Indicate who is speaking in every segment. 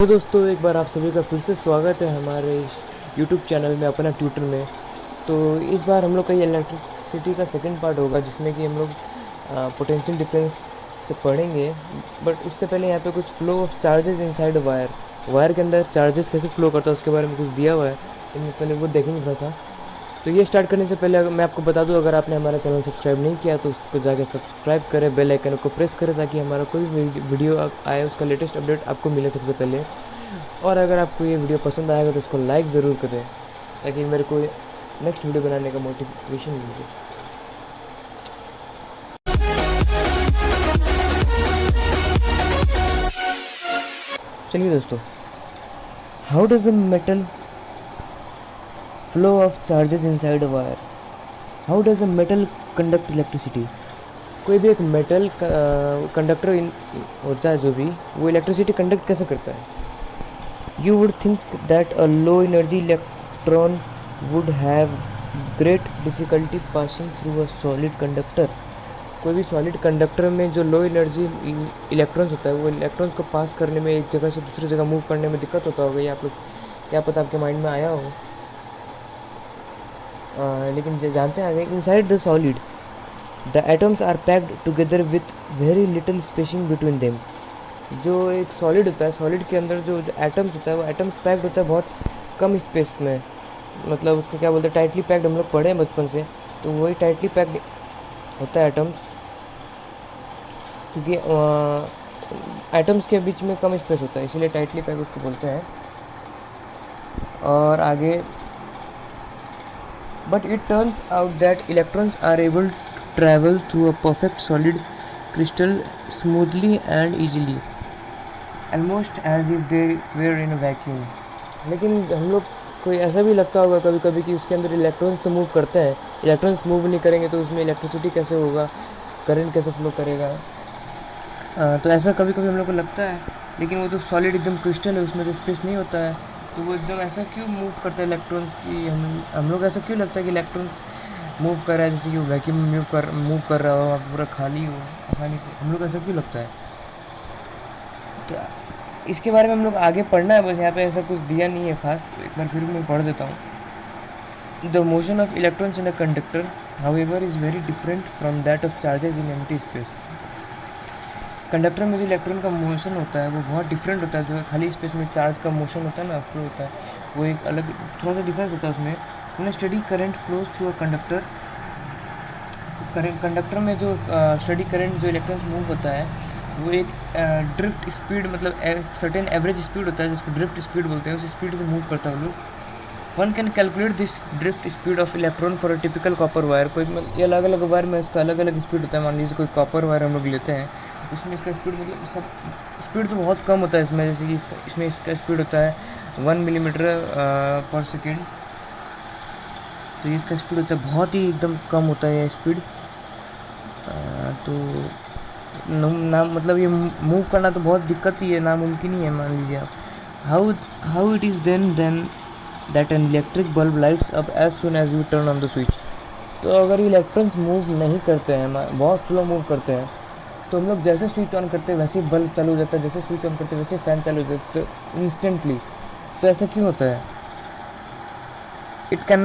Speaker 1: तो दोस्तों एक बार आप सभी का फिर से स्वागत है हमारे इस यूट्यूब चैनल में, अपना ट्विटर में। तो इस बार हम लोग का ये इलेक्ट्रिसिटी का सेकंड पार्ट होगा, जिसमें कि हम लोग पोटेंशियल डिफरेंस से पढ़ेंगे। बट उससे पहले यहाँ पे कुछ flow of charges inside wire के अंदर चार्जेस कैसे फ्लो करता है उसके बारे में कुछ दिया हुआ है। इनमें पहले वो देखेंगे थोड़ा सा। तो ये स्टार्ट करने से पहले मैं आपको बता दूं, अगर आपने हमारा चैनल सब्सक्राइब नहीं किया तो उसको जाके सब्सक्राइब करें, बेल आइकन को प्रेस करें, ताकि हमारा कोई भी वीडियो आए उसका लेटेस्ट अपडेट आपको मिले सबसे पहले। और अगर आपको ये वीडियो पसंद आएगा तो इसको लाइक ज़रूर करें, ताकि मेरे को नेक्स्ट वीडियो बनाने का मोटिवेशन मिले। चलिए दोस्तों, how does a metal flow of charges inside a wire, how does a metal conduct electricity. कोई भी एक मेटल कंडक्टर होता है, जो भी वो इलेक्ट्रिसिटी कंडक्ट कैसे करता है। You would think that a low energy electron would have great difficulty passing through a solid conductor। कोई भी सॉलिड कंडक्टर में जो लो एनर्जी इलेक्ट्रॉन्स होता है, वो इलेक्ट्रॉन्स को पास करने में, एक जगह से दूसरी जगह मूव करने में दिक्कत होता होगा। ये आप लोग क्या पता आपके माइंड में आया हो। लेकिन जानते हैं आगे, inside the solid the atoms are packed together with very little spacing between them. जो एक सॉलिड होता है, सॉलिड के अंदर जो एटम्स होता है, वो एटम्स पैक्ड होता है बहुत कम स्पेस में। मतलब उसको क्या बोलते हैं, टाइटली पैक्ड। हम लोग पढ़े हैं बचपन से, तो वही टाइटली पैक्ड होता है एटम्स, क्योंकि एटम्स के बीच में कम स्पेस होता है, इसीलिए टाइटली पैक्ड उसको बोलते हैं। और आगे, but it turns out that electrons are able to travel through a perfect solid crystal smoothly and easily, almost as if they were in vacuum. लेकिन हम लोग को ऐसा भी लगता होगा कभी कभी कि उसके अंदर इलेक्ट्रॉन्स तो मूव करते हैं। इलेक्ट्रॉन्स मूव नहीं करेंगे तो उसमें इलेक्ट्रिसिटी कैसे होगा, करंट कैसे फ्लो करेगा। तो ऐसा कभी कभी हम लोग को लगता है। लेकिन वो तो सॉलिड एकदम क्रिस्टल है, उसमें तो स्पेस नहीं होता है, तो वो एकदम ऐसा क्यों मूव करता है इलेक्ट्रॉन्स की। हम लोग ऐसा क्यों लगता है कि इलेक्ट्रॉन्स मूव कर रहा है, जैसे कि वो वैक्यूम में मूव कर रहा हो, पूरा खाली हो आसानी से। हम लोग ऐसा क्यों लगता है। तो इसके बारे में हम लोग आगे पढ़ना है, बस यहाँ पे ऐसा कुछ दिया नहीं है खास। तो एक बार फिर मैं पढ़ देता हूँ। The motion of electrons in a conductor however is very different from that of charges in empty space. Conductor में जो इलेक्ट्रॉन का मोशन होता है वो बहुत डिफरेंट होता है। जो खाली स्पेस में चार्ज का मोशन होता है ना, फ्लो होता है, वो एक अलग थोड़ा सा डिफरेंस होता है उसमें। उन्हें study current flows through a conductor. Conductor में जो स्टडी करंट जो इलेक्ट्रॉन्स मूव होता है, वो एक ड्रिफ्ट स्पीड, मतलब एक सर्टेन एवरेज स्पीड होता है जिसको ड्रिफ्ट स्पीड बोलते हैं, उस स्पीड से मूव करता है वो लोग। One can calculate this drift speed of electron for a typical copper wire. कोई ये अलग अलग वायर में इसका अलग अलग स्पीड होता है। मान लीजिए कोई कॉपर वायर हम लोग लेते हैं, उसमें इसका स्पीड, मतलब सब स्पीड तो बहुत कम होता है इसमें। जैसे कि इसमें इसका स्पीड होता है 1 मिलीमीटर पर सेकेंड। तो ये इसका स्पीड होता है बहुत ही एकदम कम होता है ये स्पीड। तो ना मतलब ये मूव करना तो बहुत दिक्कत ही है, नामुमकिन ही है, मान लीजिए आप। How it is then that an electric bulb lights up as soon as you turn on the switch. तो अगर इलेक्ट्रॉन्स मूव नहीं करते हैं, बहुत स्लो मूव करते हैं, तो हम लोग जैसे स्विच ऑन करते हैं वैसे ही बल्ब चालू हो जाता है, जैसे स्विच ऑन करते हैं वैसे फैन चालू हो जाता है, तो इंस्टेंटली। तो ऐसा क्यों होता है। It can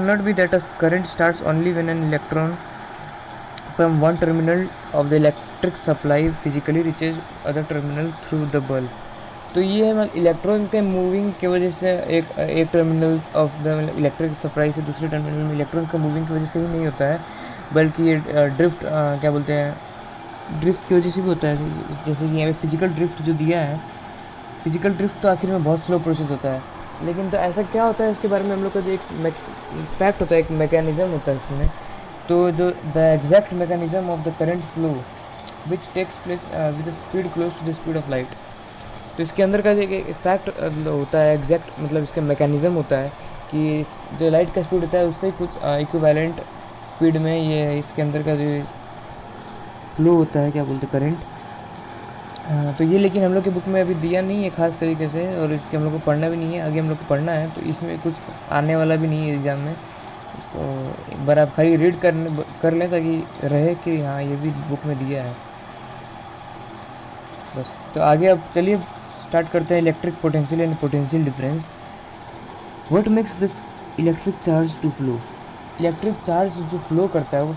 Speaker 1: not be that a current starts only when an electron from one terminal of the electric supply physically reaches other terminal through the bulb. तो ये इलेक्ट्रॉन के मूविंग की वजह से एक terminal of the electric supply से दूसरे terminal में इलेक्ट्रॉन का मूविंग की वजह से ही नहीं होता है, बल्कि ये ड्रिफ्ट क्या बोलते हैं, ड्रिफ्ट की वजह से भी होता है। जैसे कि यहाँ पे फिजिकल ड्रिफ्ट जो दिया है, फिजिकल ड्रिफ्ट तो आखिर में बहुत स्लो प्रोसेस होता है। लेकिन तो ऐसा क्या होता है, इसके बारे में हम लोग का जो एक फैक्ट होता है, एक मैकेनिज़्म होता है इसमें। तो जो the exact mechanism of the current flow which takes place with speed close to the speed of light. तो इसके अंदर का एक फैक्ट होता है, एग्जैक्ट मतलब इसका मैकेनिज़्म होता है कि जो लाइट का स्पीड होता है उससे कुछ इक्विवेलेंट स्पीड में ये इसके अंदर का जो फ्लो होता है, क्या बोलते हैं, करंट। तो ये लेकिन हम लोग के बुक में अभी दिया नहीं है ख़ास तरीके से, और इसके हम लोग को पढ़ना भी नहीं है, आगे हम लोग को पढ़ना है। तो इसमें कुछ आने वाला भी नहीं है एग्ज़ाम में। इसको एक बार आप खाली रीड कर लें, ताकि रहे कि हाँ ये भी बुक में दिया है बस। तो आगे अब चलिए स्टार्ट करते हैं electric potential and potential difference. What makes the electric charge to flow? Electric charge जो फ्लो करता है वो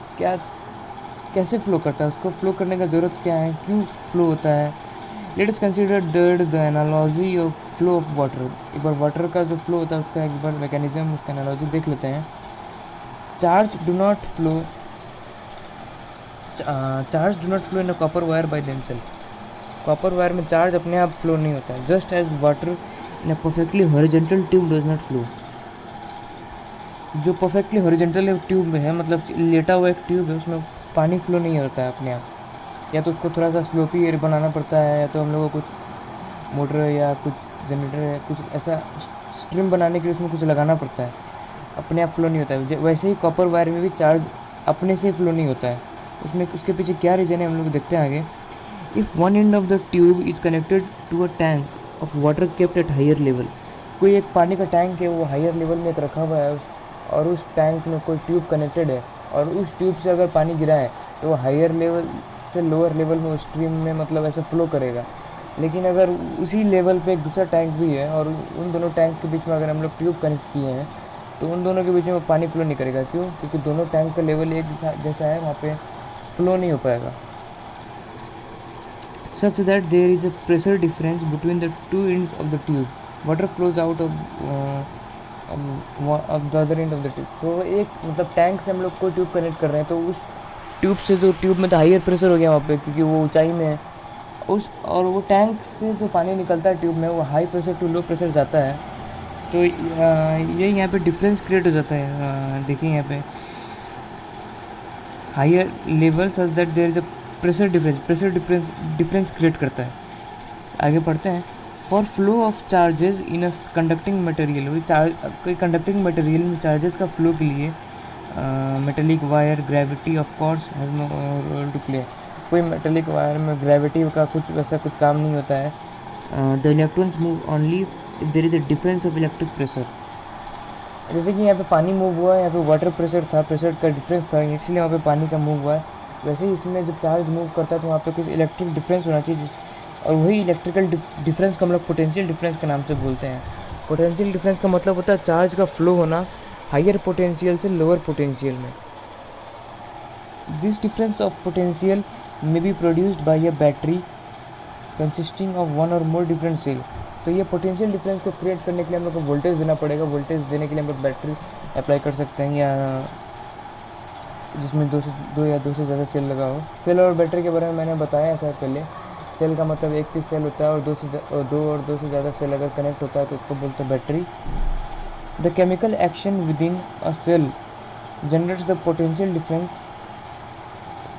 Speaker 1: कैसे फ्लो करता है, उसको फ्लो करने का ज़रूरत क्या है, क्यों फ्लो होता है। Let us consider the analogy of flow of water. एक बार वाटर का जो फ्लो होता है उसका एक बार मैकेनिज्म, उसका एनालॉजी देख लेते हैं। Charge do not flow in a copper wire by themselves. Copper wire में चार्ज अपने आप फ्लो नहीं होता है। Just as water in a perfectly horizontal tube does not flow. जो परफेक्टली हॉरिजॉन्टल ट्यूब में है, मतलब लेटा हुआ एक ट्यूब है, उसमें पानी फ्लो नहीं होता है अपने आप। या तो उसको थोड़ा सा स्लोपी एयर बनाना पड़ता है, या तो हम लोगों को कुछ मोटर या कुछ जनरेटर या कुछ ऐसा स्ट्रीम बनाने के लिए उसमें कुछ लगाना पड़ता है, अपने आप फ्लो नहीं होता है। वैसे ही कॉपर वायर में भी चार्ज अपने से फ्लो नहीं होता है। उसमें उसके पीछे क्या रीज़न है हम लोग देखते हैं आगे। If one end of the tube is connected to a tank of water kept at higher level. कोई एक पानी का टैंक है, वो हायर लेवल में एक रखा हुआ है, और उस टैंक में कोई ट्यूब कनेक्टेड है, और उस ट्यूब से अगर पानी गिरा है तो वो हायर लेवल से लोअर लेवल में स्ट्रीम में मतलब ऐसे फ्लो करेगा। लेकिन अगर उसी लेवल पे एक दूसरा टैंक भी है और उन दोनों टैंक के बीच में अगर हम लोग ट्यूब कनेक्ट किए हैं तो उन दोनों के बीच में पानी फ्लो नहीं करेगा। क्यों? क्योंकि दोनों टैंक का लेवल एक जैसा है, वहाँ पे फ्लो नहीं हो पाएगा। Such that there is a pressure difference between the two ends of the tube. Water flows out of the other end of the tube. तो एक मतलब टैंक से हम लोग कोई ट्यूब कनेक्ट कर रहे हैं, तो उस ट्यूब से जो ट्यूब में तो हाइयर प्रेशर हो गया वहाँ पे, क्योंकि वो ऊंचाई में है। और वो टैंक से जो पानी निकलता है ट्यूब में, वो high pressure to low pressure जाता है। तो ये यहाँ पे डिफरेंस क्रिएट हो जाता है। देखिए यहाँ पे higher level such that there is a pressure difference create करता है। आगे पढ़ते हैं। For flow of charges in a conducting material. कोई कंडक्टिंग मटेरियल में चार्जेस का फ्लो के लिए metallic wire gravity of course has no role to play. कोई मेटेलिक वायर में ग्रेविटी का कुछ वैसा कुछ काम नहीं होता है। The electrons move only if there is a difference of electric pressure. जैसे कि यहाँ पे पानी मूव हुआ है, यहाँ पे वाटर प्रेशर था, प्रेशर का डिफरेंस था, इसलिए वहाँ पे पानी का मूव हुआ है। वैसे ही इसमें जब चार्ज मूव करता है तो वहाँ पे कुछ इलेक्ट्रिक डिफरेंस होना चाहिए, और वही इलेक्ट्रिकल डिफरेंस को हम लोग पोटेंशियल डिफरेंस के नाम से बोलते हैं। पोटेंशियल डिफरेंस का मतलब होता है चार्ज का फ्लो होना हायर पोटेंशियल से लोअर पोटेंशियल में। This difference of potential may be produced by a battery consisting of one और मोर डिफरेंट सेल। तो ये पोटेंशियल डिफरेंस को क्रिएट करने के लिए हम लोग को वोल्टेज देना पड़ेगा। वोल्टेज देने के लिए हम लोग बैटरी अप्लाई कर सकते हैं, या जिसमें दो या दो से ज़्यादा सेल लगा हो। सेल और बैटरी के बारे में मैंने बताया शायद पहले। सेल का मतलब एक पीस सेल होता है, और दो से ज़्यादा सेल अगर कनेक्ट होता है तो उसको बोलते हैं battery. The chemical action within a cell generates the potential difference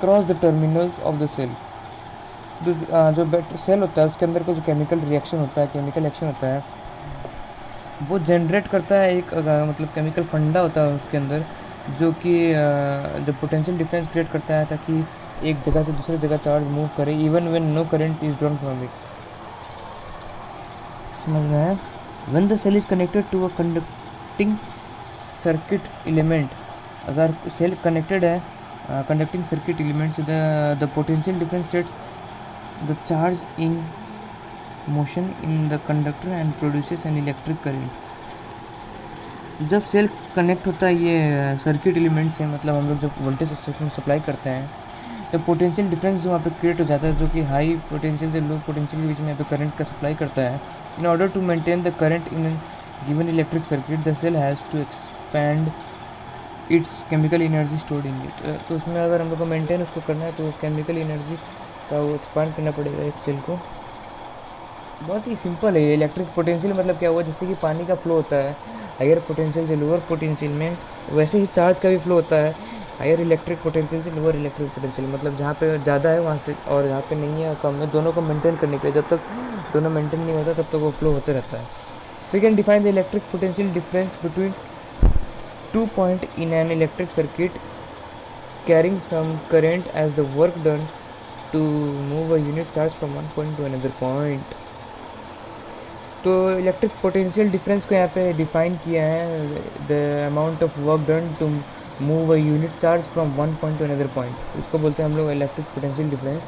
Speaker 1: cross the terminals of the cell. जो बैटरी सेल होता है उसके अंदर का जो केमिकल रिएक्शन होता है, केमिकल एक्शन होता है, वो जनरेट करता है एक मतलब केमिकल फंडा होता है उसके अंदर, जो कि जब पोटेंशियल डिफरेंस क्रिएट करता है ताकि एक जगह से दूसरी जगह चार्ज मूव करे even when no current is drawn from it. समझ में आया? When the cell is connected to a conducting circuit element. अगर सेल कनेक्टेड है कंडक्टिंग सर्किट एलिमेंट से, the potential difference sets the charge in motion in the conductor and produces an electric current. जब cell connect होता है ये circuit element से, मतलब हम लोग जब वोल्टेज सिस्टम सप्लाई करते हैं, तो पोटेंशियल डिफरेंस जो वहाँ पे क्रिएट हो जाता है, जो कि हाई पोटेंशियल से लो पोटेंशियल के बीच में यहाँ पे करंट का सप्लाई करता है। In order to maintain the current in given electric circuit, the cell has to expand its chemical energy stored in it. तो उसमें अगर हम लोग को मेंटेन उसको करना है तो केमिकल एनर्जी का वो एक्सपांड करना पड़ेगा एक सेल को। बहुत ही सिंपल है ये। इलेक्ट्रिक पोटेंशियल मतलब क्या हुआ, जैसे कि पानी का फ्लो होता है हायर पोटेंशियल से लोअर पोटेंशियल में, वैसे ही चार्ज का भी फ्लो होता है हायर इलेक्ट्रिक पोटेंशियल से लोअर इलेक्ट्रिक पोटेंशियल। मतलब जहाँ पे ज़्यादा है वहाँ से, और जहाँ पे नहीं है कम है, दोनों को मेंटेन करने के लिए। जब तक दोनों मेंटेन नहीं होता तब तक वो फ्लो होते रहता है। We can define the electric potential difference between 2 point in an electric circuit carrying some current as the work done to move a unit charge from one point to another point. तो electric potential difference को यहाँ पे define किया है, the amount of work done to move a unit charge from one point to another point. इसको बोलते हैं हम लोग electric potential difference.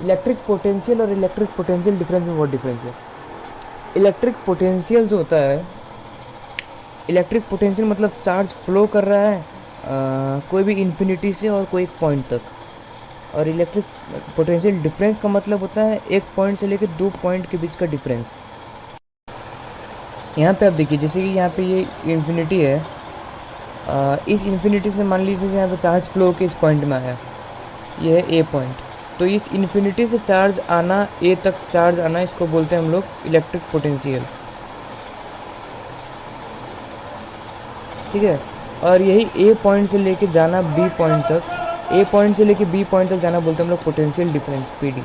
Speaker 1: Electric potential और इलेक्ट्रिक पोटेंशियल डिफरेंस में बहुत डिफरेंस है। इलेक्ट्रिक पोटेंशियल जो होता है, इलेक्ट्रिक पोटेंशियल मतलब चार्ज फ्लो कर रहा है कोई भी इन्फिनिटी से और कोई एक पॉइंट तक। और इलेक्ट्रिक पोटेंशियल डिफरेंस का मतलब होता है एक पॉइंट से लेकर दो पॉइंट के बीच का डिफरेंस। यहाँ पे आप देखिए, जैसे कि यहाँ पे ये इन्फिनिटी है, इस इन्फिनिटी से मान लीजिए यहाँ पे चार्ज फ्लो के इस पॉइंट में आया, ये है ए पॉइंट, तो इस इन्फिनिटी से चार्ज आना, ए तक चार्ज आना, इसको बोलते हैं हम लोग इलेक्ट्रिक पोटेंशियल। ठीक है, और यही ए पॉइंट से लेके जाना बी पॉइंट तक, ए पॉइंट से लेके बी पॉइंट तक जाना बोलते हैं हम लोग पोटेंशियल डिफरेंस, पीडी।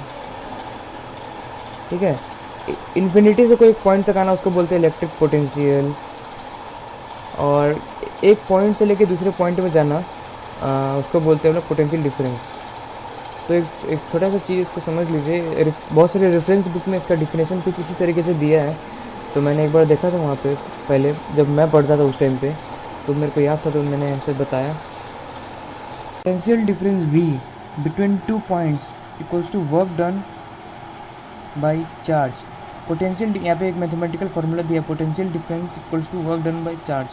Speaker 1: ठीक है, इन्फिनिटी से कोई एक पॉइंट तक आना उसको बोलते हैं इलेक्ट्रिक पोटेंशियल, और एक पॉइंट से लेके दूसरे पॉइंट में जाना उसको बोलते हैं हम लोग पोटेंशियल डिफरेंस। तो एक छोटा सा चीज़ इसको समझ लीजिए, बहुत सारे रेफरेंस बुक में इसका डिफिनेशन कुछ इसी तरीके से दिया है, तो मैंने एक बार देखा था वहाँ पे, पहले जब मैं पढ़ता था उस टाइम पे, तो मेरे को याद था तो मैंने ऐसे बताया। Potential difference V between two points equals to work done by charge. Potential, यहाँ पे एक मैथमेटिकल फार्मूला दिया, potential difference equals to work done by charge.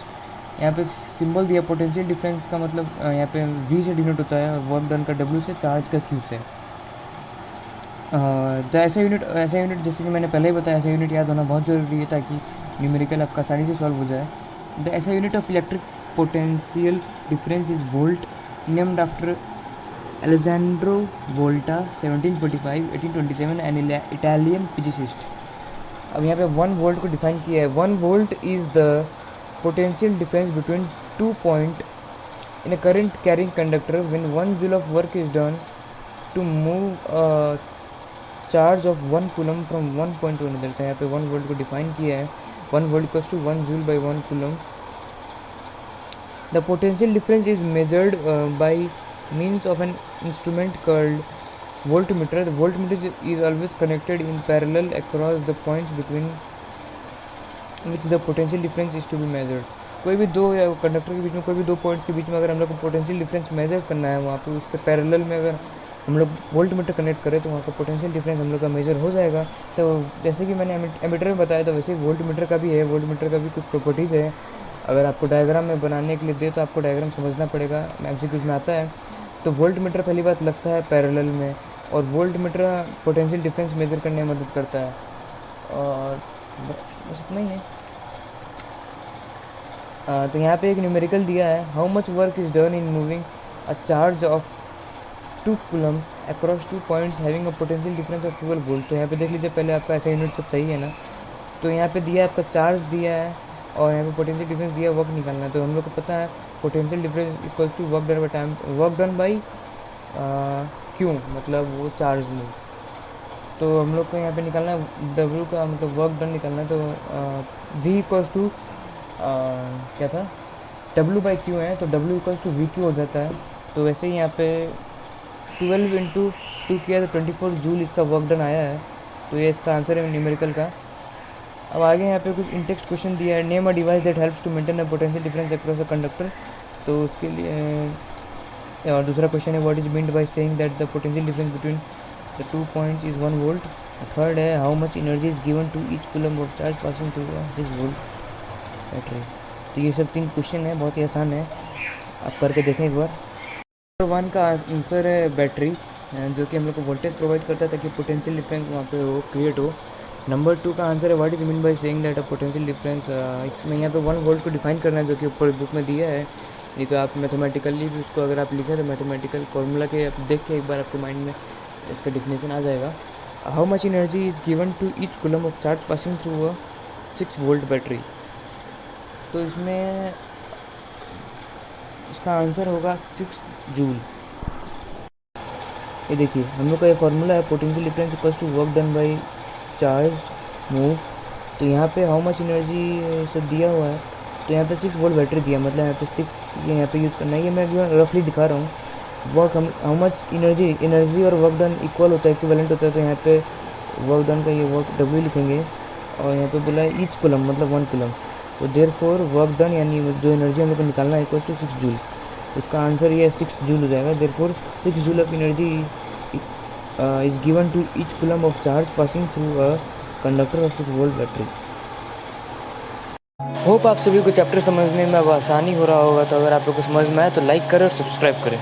Speaker 1: यहाँ पे सिंबल दिया, पोटेंशियल डिफरेंस का मतलब यहाँ पे V से डिनोट होता है, और वर्क डन का W से, चार्ज का Q से। तो ऐसा यूनिट जैसे कि मैंने पहले ही बताया, ऐसा यूनिट याद होना बहुत ज़रूरी है ताकि न्यूमेरिकल आपका आसानी से सॉल्व हो जाए। The SI unit of electric potential difference is volt, named after Alessandro Volta 1745-1827 an Italian physicist. अब यहाँ पे 1 वोल्ट को डिफाइन किया है। 1 volt is the potential difference between two point in a current carrying conductor when 1 joule of work is done to move charge of 1 coulomb from 1 point to another. तो यहाँ पे 1 volt को define किया है, 1 volt equals to 1 joule by 1 coulomb. The potential difference is measured by means of an instrument called voltmeter. The voltmeter is always connected in parallel across the points between which the potential difference is to be measured. कोई भी दो या conductor के बीच में, कोई भी दो points के बीच में अगर हम लोग को पोटेंशियल डिफरेंस मेजर करना है, वहाँ पे उससे पैरेलल में अगर हम लोग वोल्ट मीटर कनेक्ट करें तो वहाँ का पोटेंशियल डिफरेंस हम लोग का मेजर हो जाएगा। तो जैसे कि मैंने एमीटर में बताया, तो वैसे वोल्ट मीटर का भी है, वोल्ट मीटर का भी कुछ प्रॉपर्टीज़ है। अगर आपको डायग्राम में बनाने के लिए दे तो आपको डायग्राम समझना पड़ेगा, एमसीक्यूज़ में आता है। तो वोल्ट मीटर पहली बात लगता है पैरेलल में, और volt meter potential difference measure करने में मदद करता है। और बस इतना ही है। तो यहाँ पे एक न्यूमेरिकल दिया है, how much work is done in moving a charge of 2 coulomb across 2 points having a potential difference of 12 volt. तो यहाँ पे देख लीजिए, पहले आपका ऐसा यूनिट सब सही है ना। तो यहाँ पे दिया है आपका चार्ज दिया है, और यहाँ पे पोटेंशियल डिफरेंस दिया है, वर्क निकालना है। तो हम लोग को पता है potential difference equals to work done by time, work done by Q, मतलब वो चार्ज में। तो हम लोग को यहाँ पे निकालना है W का, मतलब वर्क डन निकालना है। तो V इक्वल्स टू क्या था, W बाई क्यू है, तो W इक्वल्स टू VQ हो जाता है। तो वैसे ही यहाँ पे 12 इंटू 2 किया तो 24 जूल इसका वर्क डन आया है। तो ये इसका आंसर है न्यूमेरिकल का। अब आगे यहाँ पे कुछ इंटेक्स्ट क्वेश्चन दिया है, name a device that helps to maintain a potential difference across a conductor. तो उसके लिए, और दूसरा क्वेश्चन है, what is meant by saying that the potential difference बिटवीन द 2 पॉइंट्स इज 1 वोल्ट। थर्ड है, how much energy is given to each coulomb of charge passing through 6 volt battery. तो ये सब 3 क्वेश्चन है, बहुत ही आसान है, आप करके देखें एक बार। नंबर 1 का आंसर है बैटरी, जो कि हम लोग को वोल्टेज प्रोवाइड करता है ताकि पोटेंशियल डिफरेंस वहाँ पे हो, क्रिएट हो। नंबर 2 का आंसर है, what is mean by saying that a potential difference. इसमें यहाँ पे 1 वोल्ट को डिफाइन करना है, जो कि ऊपर बुक में दिया है। नहीं तो आप मैथमेटिकली भी उसको अगर आप लिखें तो मैथमेटिकल फार्मूला के आप देख के एक बार आपके माइंड में इसका डिफिनेशन आ जाएगा। How much energy is given to each coulomb of charge passing through a 6 volt battery. तो इसमें इसका आंसर होगा 6 जूल। ये देखिए, हम लोग का ये फार्मूला है, potential difference equals to work done by charge move. तो यहाँ पे हाउ मच एनर्जी से दिया हुआ है, तो यहाँ पे 6 वोल्ट बैटरी दिया, मतलब यहाँ पे 6 ये यहाँ पे यूज़ करना है। ये मैं रफली दिखा रहा हूँ। वर्क हम हाउ मच एनर्जी और वर्क डन इक्वल होता है, इक्विवेलेंट होता है। तो यहाँ पे वर्क डन का ये वर्क W लिखेंगे, और यहाँ पे बोला है ईच कूलम मतलब 1 कूलम। तो देयरफॉर वर्क डन यानी जो एनर्जी हम लोग को निकालना है इक्वल्स टू 6 जूल। इसका आंसर ये 6 जूल हो जाएगा। Therefore 6 joule of energy is given to each coulomb of charge passing through a conductor of 6 volt battery. Hope आप सभी को चैप्टर समझने में अब आसानी हो रहा होगा। तो अगर आप लोग को समझ में आए तो लाइक करें और सब्सक्राइब करें।